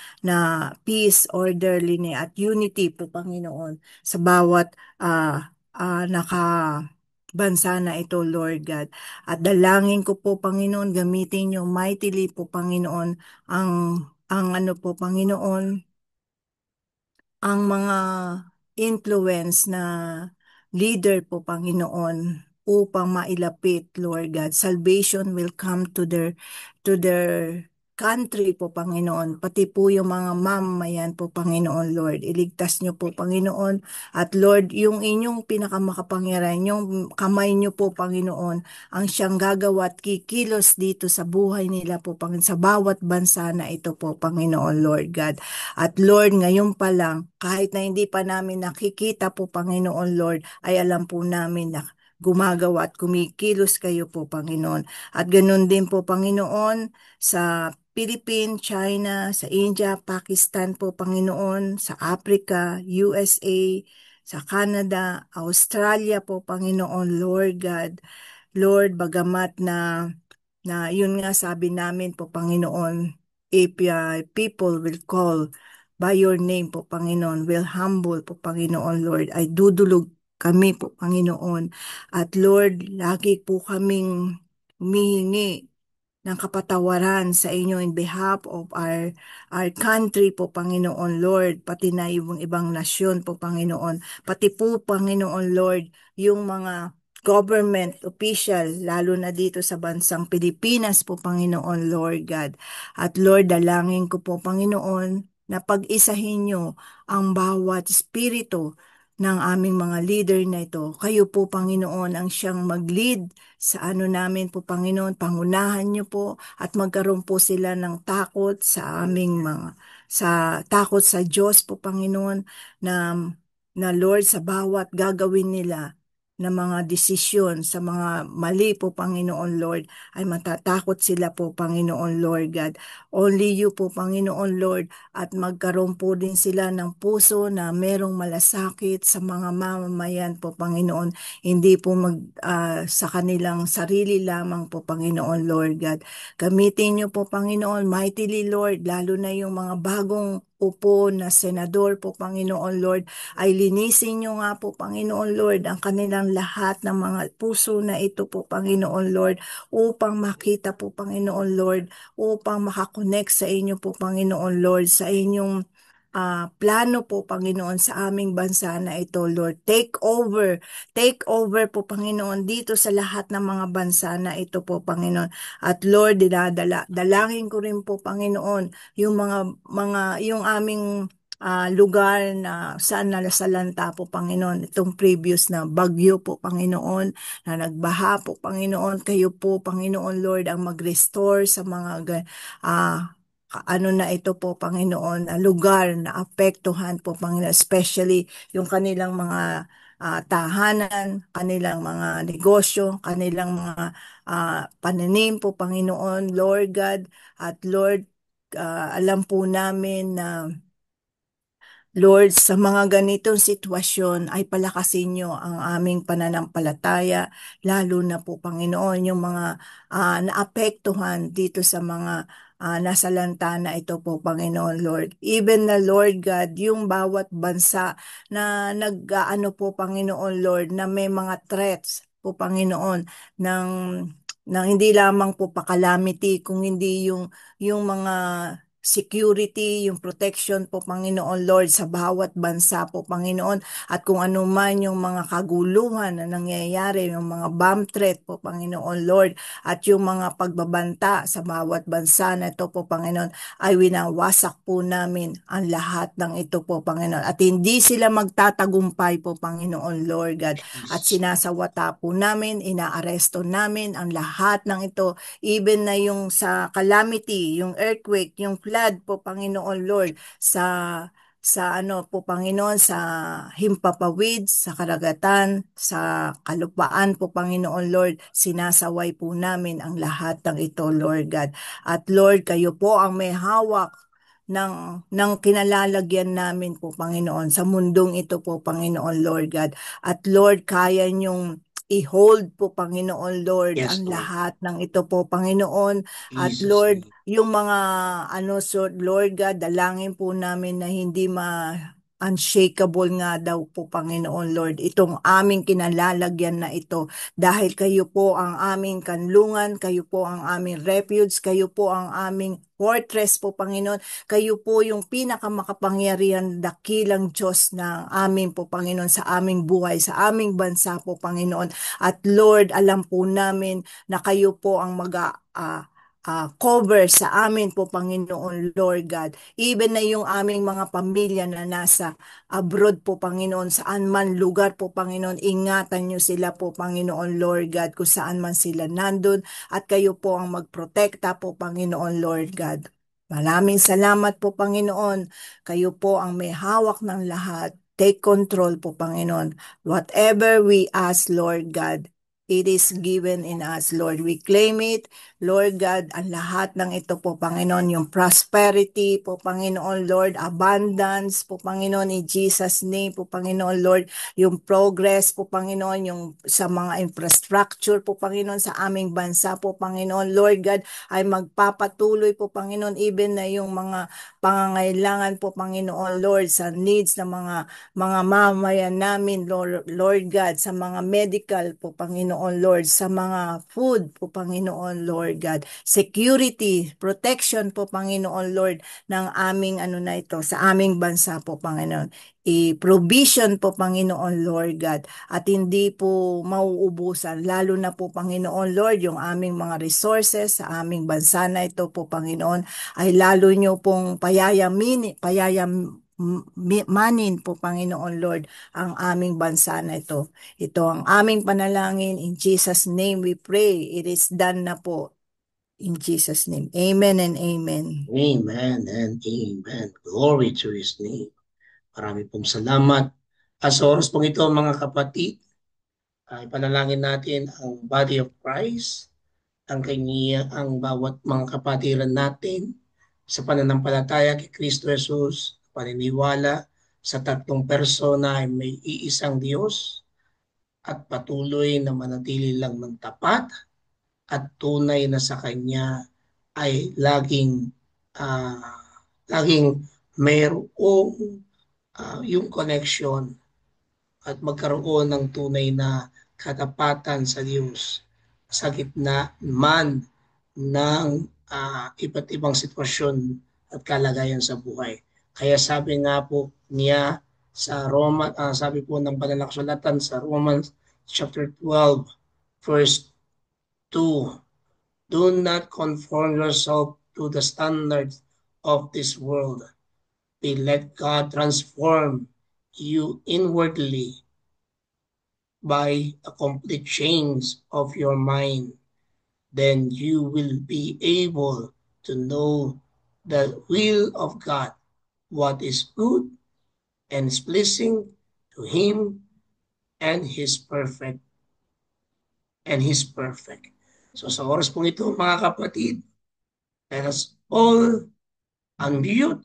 peace, orderliness, at unity po, Panginoon, sa bawat bansa na ito, Lord God. At dalangin ko po, Panginoon, gamitin niyo mightily po, Panginoon, ang ano po, Panginoon, ang mga influence na leader po, Panginoon, upang mailapit, Lord God. Salvation will come to their country po, Panginoon. Pati po yung mga mamamayan po, Panginoon, Lord. Iligtas niyo po, Panginoon. At Lord, yung inyong pinakamakapangyarihan, yung kamay niyo po, Panginoon, ang siyang gagawa at kikilos dito sa buhay nila po, Panginoon, sa bawat bansa na ito po, Panginoon, Lord God. At Lord, ngayon pa lang, kahit na hindi pa namin nakikita po, Panginoon, Lord, ay alam po namin na gumagawa at kumikilos kayo po, Panginoon. At ganun din po, Panginoon, sa Philippines, China, sa India, Pakistan po, Panginoon, sa Africa, USA, sa Canada, Australia po, Panginoon, Lord God. Lord, bagamat na yun nga sabi namin po, Panginoon, if people will call by your name po, Panginoon, will humble po, Panginoon, Lord, ay dudulog kami po, Panginoon. At Lord, lagi po kaming humihingi ng kapatawaran sa inyo in behalf of our country po, Panginoon Lord, pati na yung ibang nasyon po, Panginoon. Pati po, Panginoon Lord, yung mga government official, lalo na dito sa bansang Pilipinas po, Panginoon Lord God. At Lord, dalangin ko po, Panginoon, na pag-isahin nyo ang bawat espiritu ng aming mga leader na ito. Kayo po, Panginoon, ang siyang mag-lead sa ano namin po, Panginoon. Pangunahan niyo po at magkaroon po sila ng takot sa aming takot sa Diyos po, Panginoon, na Lord, sa bawat gagawin nila na mga desisyon sa mga mali po, Panginoon Lord, ay matatakot sila po, Panginoon Lord God. Only you po, Panginoon Lord, at magkaroon po din sila ng puso na merong malasakit sa mga mamamayan po, Panginoon. Hindi po sa kanilang sarili lamang po, Panginoon Lord God. Gamitin niyo po, Panginoon, mightily Lord, lalo na yung mga bagong upo na senador po, Panginoon Lord, ay linisin niyo nga po, Panginoon Lord, ang kanilang lahat ng mga puso na ito po, Panginoon Lord, upang makita po, Panginoon Lord, upang makakonect sa inyo po, Panginoon Lord, sa inyong plano po, Panginoon, sa aming bansa na ito, Lord. Take over po, Panginoon, dito sa lahat ng mga bansa na ito po, Panginoon. At Lord, dalangin ko rin po, Panginoon, yung yung aming lugar na saan nasalanta po, Panginoon, itong previous na bagyo po, Panginoon, na nagbaha po, Panginoon. Kayo po, Panginoon Lord, ang mag-restore sa mga ano na ito po, Panginoon, lugar na apektuhan po, Panginoon, especially yung kanilang mga tahanan, kanilang mga negosyo, kanilang mga pananim po, Panginoon, Lord God. At Lord, alam po namin na Lord, sa mga ganitong sitwasyon ay palakasin niyo ang aming pananampalataya, lalo na po, Panginoon, yung mga naapektuhan dito sa mga nasalanta na ito po, Panginoon, Lord. Even na, Lord God, yung bawat bansa na nag-ano po, Panginoon, Lord, na may mga threats po, Panginoon, ng hindi lamang po pa-calamity, kung hindi yung mga security, yung protection po, Panginoon Lord, sa bawat bansa po, Panginoon, at kung ano man yung mga kaguluhan na nangyayari, yung mga bomb threat po, Panginoon Lord, at yung mga pagbabanta sa bawat bansa na ito po, Panginoon, ay winawasak po namin ang lahat ng ito po, Panginoon, at hindi sila magtatagumpay po, Panginoon Lord God, at sinasawata po namin, inaaresto namin ang lahat ng ito, even na yung sa calamity, yung earthquake, yung flood po, Panginoon Lord, sa ano po, Panginoon, sa himpapawid, sa karagatan, sa kalupaan po, Panginoon Lord, sinasaway po namin ang lahat ng ito, Lord God. At Lord, kayo po ang may hawak ng kinalalagyan namin po, Panginoon, sa mundong ito po, Panginoon Lord God. At Lord, kaya niyong i-hold po, Panginoon Lord, Yes, ang Lord. lahat ng ito po, Panginoon. At Jesus' Lord, name. yung mga so Lord God, dalangin po namin na hindi unshakable nga daw po, Panginoon Lord, itong aming kinalalagyan na ito, dahil kayo po ang aming kanlungan, kayo po ang aming refuge, kayo po ang aming fortress po, Panginoon, kayo po yung pinakamakapangyarihan dakilang Diyos na amin po, Panginoon, sa aming buhay, sa aming bansa po, Panginoon. At Lord, alam po namin na kayo po ang cover sa amin po, Panginoon Lord God. Even na yung aming mga pamilya na nasa abroad po, Panginoon, saan man lugar po, Panginoon, ingatan nyo sila po, Panginoon Lord God, kung saan man sila nandun, at kayo po ang magprotekta po, Panginoon Lord God. Maraming salamat po, Panginoon. Kayo po ang may hawak ng lahat. Take control po, Panginoon. Whatever we ask, Lord God, it is given in us, Lord. We claim it, Lord God, ang lahat ng ito po, Panginoon, yung prosperity po, Panginoon, Lord, abundance po, Panginoon, in Jesus' name po, Panginoon, Lord, yung progress po, Panginoon, yung sa mga infrastructure po, Panginoon, sa aming bansa po, Panginoon, Lord God, ay magpapatuloy po, Panginoon, even na yung mga pangangailangan po, Panginoon, Lord, sa needs ng mga mamamayan namin, Lord God, sa mga medical po, Panginoon, Panginoon Lord, sa mga food po, Panginoon Lord God, security, protection po, Panginoon Lord, ng aming ano na ito, sa aming bansa po, Panginoon. I-provision po, Panginoon Lord God, at hindi po mauubusan, lalo na po, Panginoon Lord, yung aming mga resources sa aming bansa na ito po, Panginoon, ay lalo nyo pong manin po, Panginoon Lord, ang aming bansa na ito. Ito ang aming panalangin. In Jesus' name we pray. It is done na po. In Jesus' name. Amen and amen. Amen and amen. Glory to His name. Marami pong salamat. At sa oras pong ito, mga kapatid, ay panalangin natin ang body of Christ, ang bawat mga kapatiran natin sa pananampalataya kay Kristo Jesus, paniniwala sa tatlong persona ay may iisang Diyos at patuloy na manatili lang ng tapat at tunay na sa Kanya ay ah, laging mayroong yung connection at magkaroon ng tunay na katapatan sa Diyos sa gitna man ng iba't ibang sitwasyon at kalagayan sa buhay. Kaya sabi nga po niya sa sabi po ng banal na kasulatan sa Romans chapter 12 verse 2, do not conform yourself to the standards of this world. But let God transform you inwardly by a complete change of your mind. Then you will be able to know the will of God, what is good and is pleasing to Him, and His perfect. So sa oras pong ito, mga kapatid, let us all unmute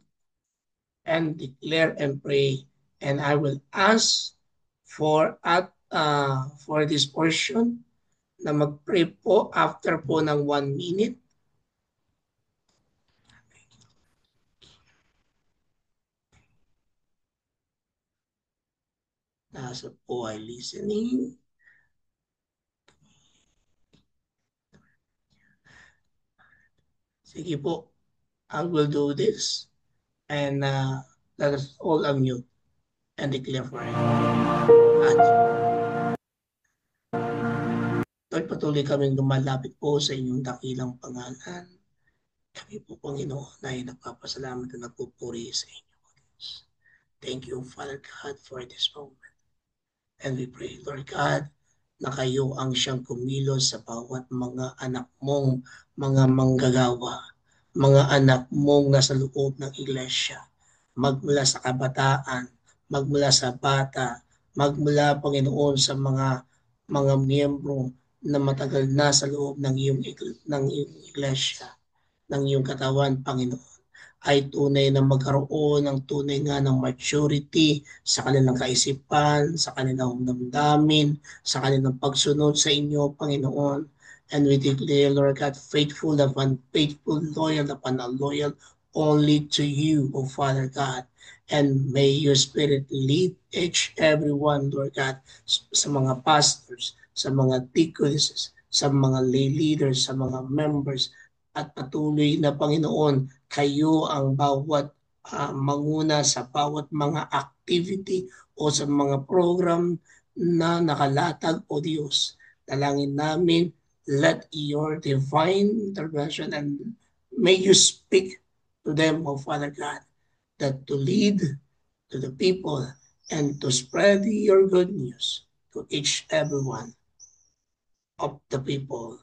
and declare and pray. And I will ask for this portion na mag-pray po after po ng 1 minute. Nasa po ay listening. Sige po, I will do this. And let us all unmute and declare for it. At Lord, patuloy kaming lumalapit po sa inyong dakilang pangalan. Kami po, Panginoon, ay nagpapasalamat at nagpupuri sa inyo. Thank you, Father God, for this moment. And we pray, Lord God, na kayo ang siyang kumilos sa bawat mga anak mong mga manggagawa, mga anak mong nasa loob ng iglesia, magmula sa kabataan, magmula sa bata, magmula, Panginoon, sa mga miyembro na matagal na sa loob ng iyong iglesia, ng iyong katawan, Panginoon, ay tunay na magkaroon ng tunay nga ng maturity sa kanilang kaisipan, sa kanilang damdamin, sa kanilang pagsunod sa inyo, Panginoon. And we declare, Lord God, faithful upon faithful, loyal upon loyal, only to you, O Father God. And may your Spirit lead each everyone, Lord God, sa mga pastors, sa mga deaconesses, sa mga lay leaders, sa mga members, at patuloy na, Panginoon, kayo ang bawat manguna sa bawat mga activity o sa mga program na nakalatag, O Diyos. Dalangin namin, let your divine intervention and may you speak to them, O Father God, that to lead to the people and to spread your good news to each everyone of the people.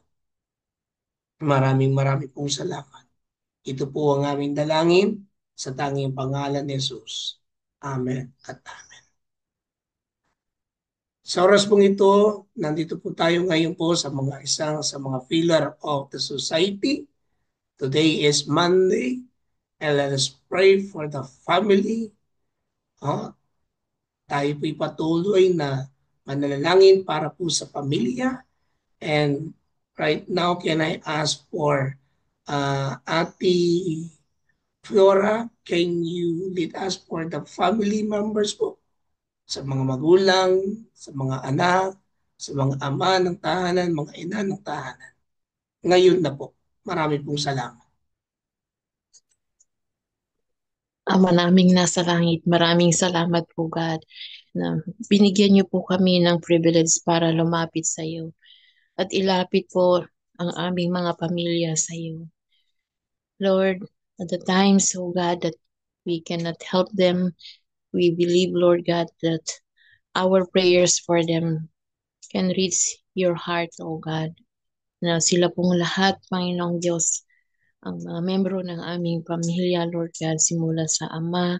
Maraming pong salamat. Ito po ang aming dalangin sa tanging pangalan ni Jesus. Amen at amen. Sa oras pong ito, nandito po tayo ngayon po sa mga pillar of the society. Today is Monday, and let us pray for the family. Tayo po'y patuloy na manalangin para po sa pamilya. And right now, can I ask for Ate Flora, can you lead us for the family members po? Sa mga magulang, sa mga anak, sa mga ama ng tahanan, mga ina ng tahanan. Ngayon na po. Marami pong salamat. Ama naming nasa langit, maraming salamat po God na binigyan niyo po kami ng privilege para lumapit sa iyo at ilapit po ang aming mga pamilya sa iyo. Lord, at the times, oh God, that we cannot help them, we believe, Lord God, that our prayers for them can reach your heart, oh God, na sila pong lahat, Panginoong Diyos, ang mga membro ng aming pamilya, Lord God, simula sa ama,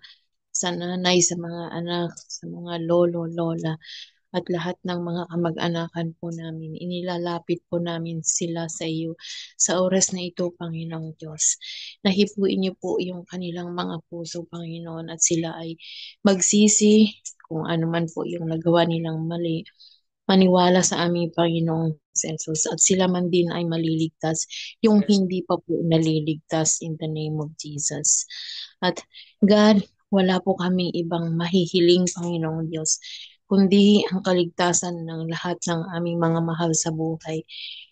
sa nanay, sa mga anak, sa mga lolo, lola, at lahat ng mga kamag-anakan po namin. Inilalapit po namin sila sa iyo sa oras na ito, Panginoong Diyos. Nahipuin niyo po yung kanilang mga puso, Panginoon, at sila ay magsisi kung ano man po yung nagawa nilang mali. Maniwala sa aming Panginoong Jesus at sila man din ay maliligtas, yung hindi pa po naliligtas in the name of Jesus. At God, wala po kaming ibang mahihiling, Panginoong Diyos, kundi ang kaligtasan ng lahat ng aming mga mahal sa buhay.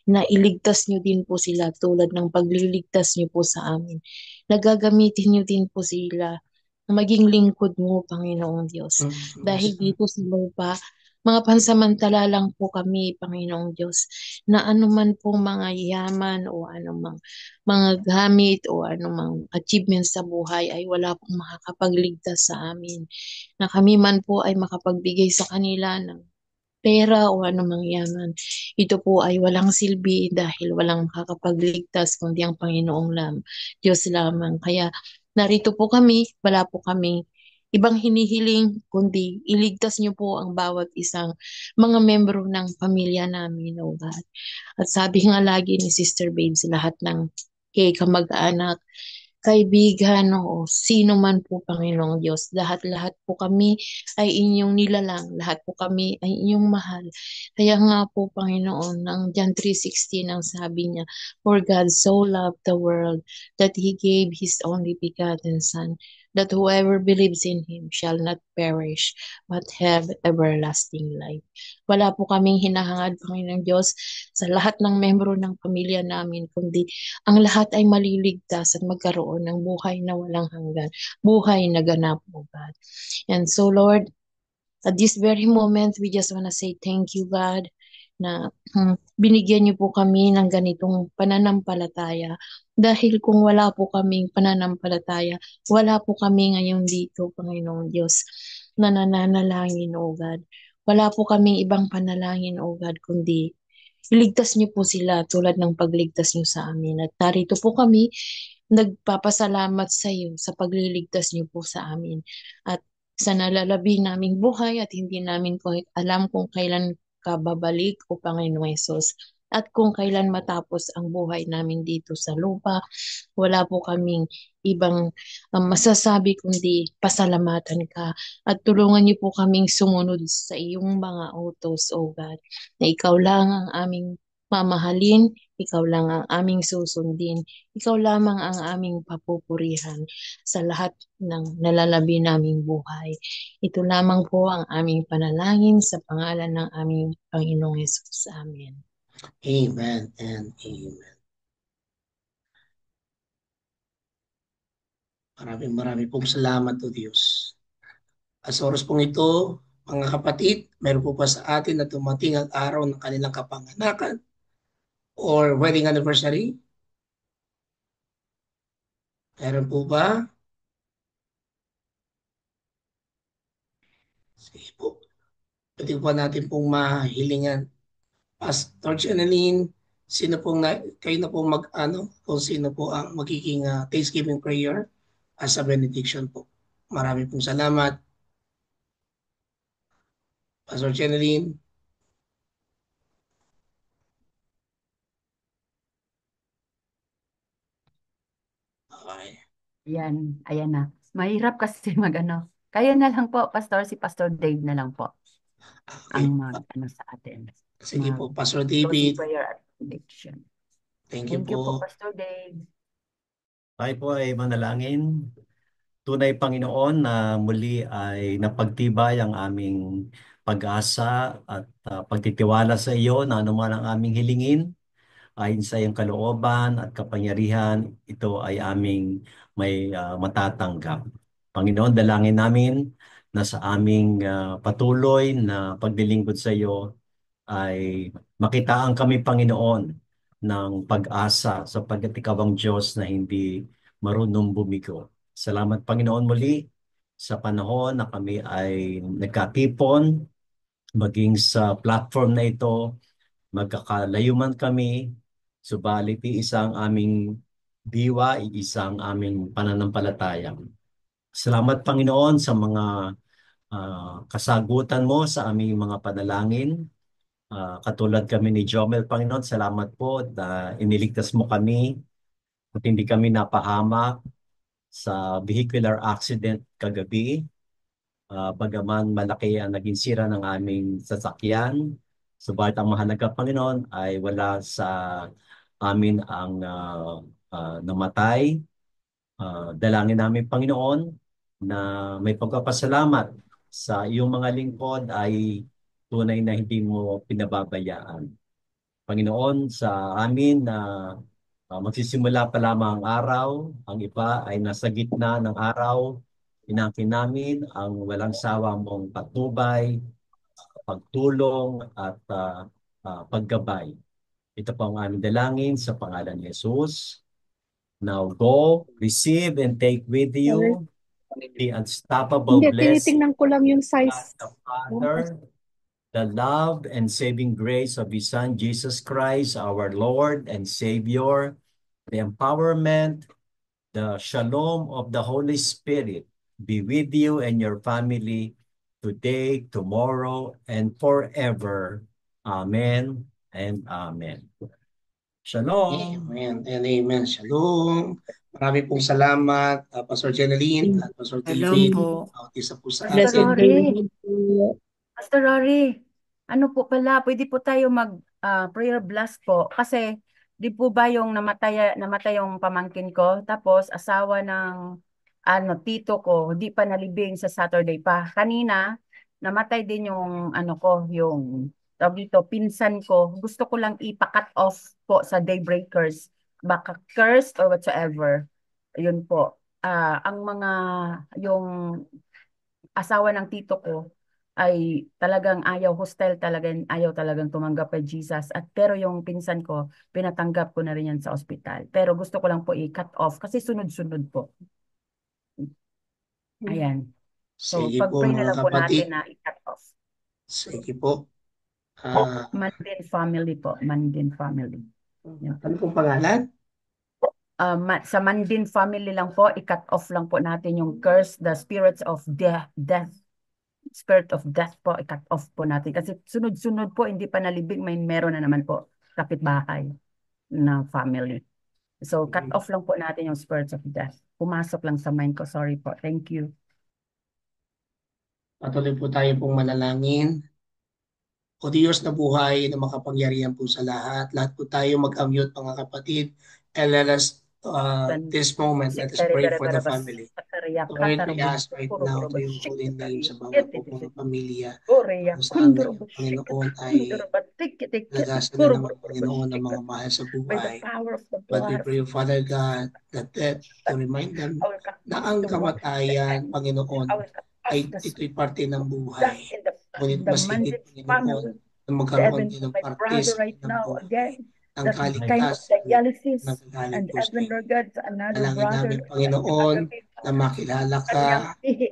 Na iligtas niyo din po sila tulad ng pagliligtas niyo po sa amin. Nagagamitin niyo din po sila na maging lingkod mo, Panginoong Diyos. Dahil dito sa lupa, mga pansamantala lang po kami, Panginoong Diyos, na anuman pong mga yaman o anumang mga gamit o anumang achievements sa buhay ay wala pong makakapagligtas sa amin. Na kami man po ay makapagbigay sa kanila ng pera o anumang yaman. Ito po ay walang silbi dahil walang makakapagligtas kundi ang Panginoong Diyos lamang. Kaya narito po kami, wala po kami ibang hinihiling kundi iligtas niyo po ang bawat isang mga membro ng pamilya namin, oh God. At sabi nga lagi ni Sister Babes, lahat ng kamag-anak, kaibigan o sino man po, Panginoong Diyos. Lahat-lahat po kami ay inyong nilalang. Lahat po kami ay inyong mahal. Kaya nga po, Panginoon, ng John 3:16 ang sabi niya, For God so loved the world that He gave His only begotten Son, that whoever believes in Him shall not perish, but have everlasting life. Wala po kaming hinahangad, Panginoong Diyos, sa lahat ng membro ng pamilya namin, kundi ang lahat ay maliligtas at magkaroon ng buhay na walang hanggan, buhay na ganap, O God. And so, Lord, at this very moment, we just want to say thank you, God, na binigyan niyo po kami ng ganitong pananampalataya. Dahil kung wala po kaming pananampalataya, wala po kami ngayon dito, Panginoong Diyos, na nananalangin, O God. Wala po kaming ibang panalangin, O God, kundi iligtas niyo po sila tulad ng pagligtas niyo sa amin. At narito po kami, nagpapasalamat sa iyo sa pagliligtas niyo po sa amin. At sa nalalabi naming buhay at hindi namin po alam kung kailan ka babalik, O Panginoong Hesus. At kung kailan matapos ang buhay namin dito sa lupa, wala po kaming ibang masasabi kundi pasalamatan ka at tulungan niyo po kaming sumunod sa iyong mga utos, O God, na ikaw lang ang aming mamahalin, ikaw lang ang aming susundin, ikaw lamang ang aming papupurihan sa lahat ng nalalabi naming buhay. Ito lamang po ang aming panalangin sa pangalan ng aming Panginoong Hesus. Amen. Amen and amen. Maraming pong salamat o Diyos. Sa oras pong ito, mga kapatid, meron po pa sa atin na dumating ang araw ng kanilang kapanganakan or wedding anniversary? Meron po ba? Sige po. Pwede po natin pong mahilingan. Pastor Janeline, kayo na po kung sino po ang magiging Thanksgiving prayer as a benediction po. Maraming pong salamat. Pastor Janeline. Okay. Yan, ayan na. Mahirap kasi mag-ano. Kaya na lang po, Pastor, si Pastor Dave na lang po Okay. ang mag-ano sa atin. Sige po, Pastor Closing David. prayer at benediction. Thank you Thank you po, po. Pastor Dave. Tayo po ay manalangin. tunay, Panginoon, na muli ay napagtibay ang aming pag-asa at pagtitiwala sa iyo na anuman ang aming hilingin ayon sa iyong kalooban at kapangyarihan, ito ay aming may matatanggap. Panginoon, dalangin namin na sa aming patuloy na paglilingkod sa iyo ay makitaan kami, Panginoon, ng pag-asa sapagkat ikaw ang Diyos na hindi marunong bumigo. Salamat, Panginoon, muli sa panahon na kami ay nagkatipon, maging sa platform na ito, magkakalayo man kami, subalit iisang aming diwa, iisang aming pananampalataya. Salamat, Panginoon, sa mga kasagutan mo sa aming mga panalangin. Katulad kami ni Jomel, Panginoon, salamat po na iniligtas mo kami at hindi kami napahamak sa vehicular accident kagabi. Bagaman malaki ang naging sira ng aming sasakyan, subalit ang mahalaga, Panginoon, ay wala sa amin ang namatay. Dalangin namin, Panginoon, na may pagpapasalamat sa iyong mga lingkod ay tunay na hindi mo pinababayaan. Panginoon, sa amin na magsisimula pa lamang ang araw, ang iba ay nasa gitna ng araw, inangkin namin ang walang sawa mong patnubay, pagtulong at paggabay. Ito po ang aming dalangin sa pangalan ni Jesus. Now go, receive, and take with you the unstoppable Hindi, blessing tinitingnan ko lang yung of God size. the Father, the love and saving grace of His Son, Jesus Christ, our Lord and Savior, the empowerment, the shalom of the Holy Spirit be with you and your family today, tomorrow, and forever. Amen and amen. Shalom. Amen and amen. Shalom. Marami pong salamat, Pastor Jeneline at Pastor Shalom Philippine. po. Isa po sa Pastor Blessed Rory, day po. Pastor Rory, ano po pala, pwede po tayo mag prayer blast po. Kasi, di po ba yung namatay yung pamangkin ko, tapos asawa ng tito ko, di pa nalibing sa Saturday pa. Kanina, namatay din yung yung tawag dito, pinsan ko. Gusto ko lang ipa-cut off po sa Daybreakers. Baka cursed or whatsoever. Yun po. Yung asawa ng tito ko ay talagang ayaw talagang tumanggap kay Jesus. Pero yung pinsan ko, pinatanggap ko na rin yan sa ospital. Pero gusto ko lang po i-cut off kasi sunod-sunod po. Ayan. So, Sige po pag-pray na mga lang po kapatid. natin na i-cut off. Sige po. Mandin family po. Mandin family. Yan po. Ano pong pangalan? Sa Mandin family lang po, i-cut off lang po natin yung curse, the spirits of death. Spirit of death po, i-cut off po natin. Kasi sunod-sunod po, hindi pa nalibing, meron na naman po kapitbahay na family. So, cut off lang po natin yung spirits of death. Pumasok lang sa mind ko. Sorry po. Thank you. Patuloy po tayo pong manalangin. O Diyos na buhay na makapangyarihan po sa lahat. Lahat po tayo mag-unmute mga kapatid. And let us, this moment, let us pray for the family. Lord, we ask right now to yung holy name sa bawat po mga pamilya. Kung saan ngayon, Panginoon, ay lagasan na naman, Panginoon, ng mga mahal sa buhay. But we pray, Father God, that to remind them na ang kamatayan, Panginoon, ay ito'y parte ng buhay. Ngunit mas higit, Panginoon, na magkaroon din ng partis ng buhay. Ang kaligtasan ng kagaling po sa iyo. Dalangin namin, Panginoon, na makilala ka ay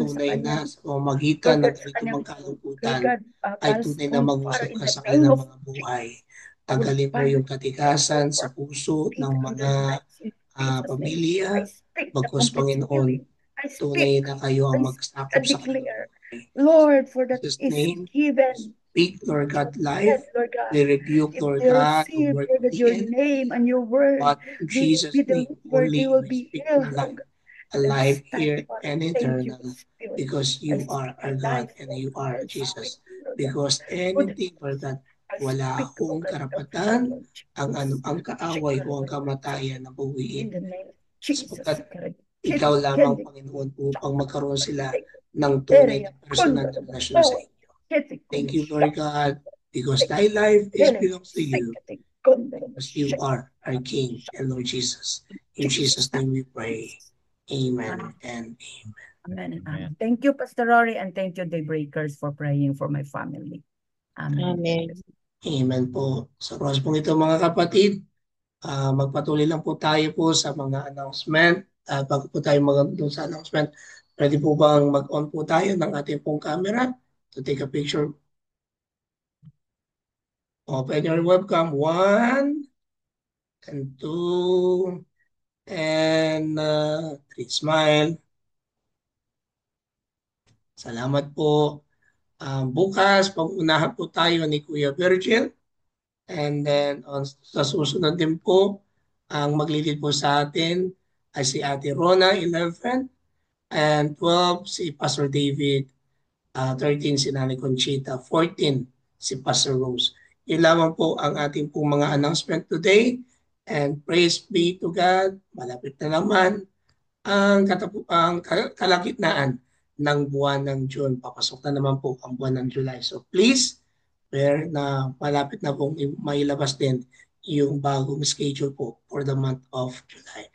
tunay na sa pamamagitan ng ganitong kalungkutan ay tunay na mag-usap ka sa kanilang mga buhay. Tanggalin mo yung katikasan sa puso ng mga pamilya. Bagkus, Panginoon, tunay na kayo ang magsakop sa kanilang buhay. Lord, for that Jesus' is name, given. speak, Lord God, life. Yes, Lord God. We rebuke, If Lord they God, the receive, work Lord, of the your enemy. name and your word, But in they will Jesus' be name, delivered, they only will we be speak healed, life, Lord God. a life Thank here you, Father. and Thank you, eternal, Spirit. because I you speak are our God life, and Lord you God. are I Jesus. speak, Lord God. Because anything, Lord God, I wala speak, akong Lord God, of karapatan the Lord ang Jesus. ang kaaway o ang kamatayan na In buwiin. the name of Jesus. Sapagkat Ikaw lamang, Panginoon, upang magkaroon sila ng tunay na personal na relasyon sa inyo. Thank you, Lord God, because thy life belongs to you, because you are our King and Lord Jesus. In Jesus' name we pray. Amen and amen. Amen and amen. Thank you, Pastor Rory, and thank you, Daybreakers, for praying for my family. Amen. Amen. Amen po. Sa oras pong ito, mga kapatid, magpatuloy lang po tayo po sa mga announcement. Bago po tayo doon sa announcement, pwede po bang mag-on po tayo ng ating pong camera to take a picture? Open your webcam. 1 and 2 and 3. Smile. Salamat po. Bukas, pag-unahan po tayo ni Kuya Virgil. And then sa susunod din po, ang maglilid po sa atin ay si Ate Rona, 11. And 12, si Pastor David. 13, si Nanay Conchita. 14, si Pastor Rose. Yun lamang po ang ating pong mga announcement today. And praise be to God. Malapit na naman ang kalagitnaan ng buwan ng June. Papasok na naman po ang buwan ng July. So please, where na malapit na pong mailabas din yung bagong schedule po for the month of July.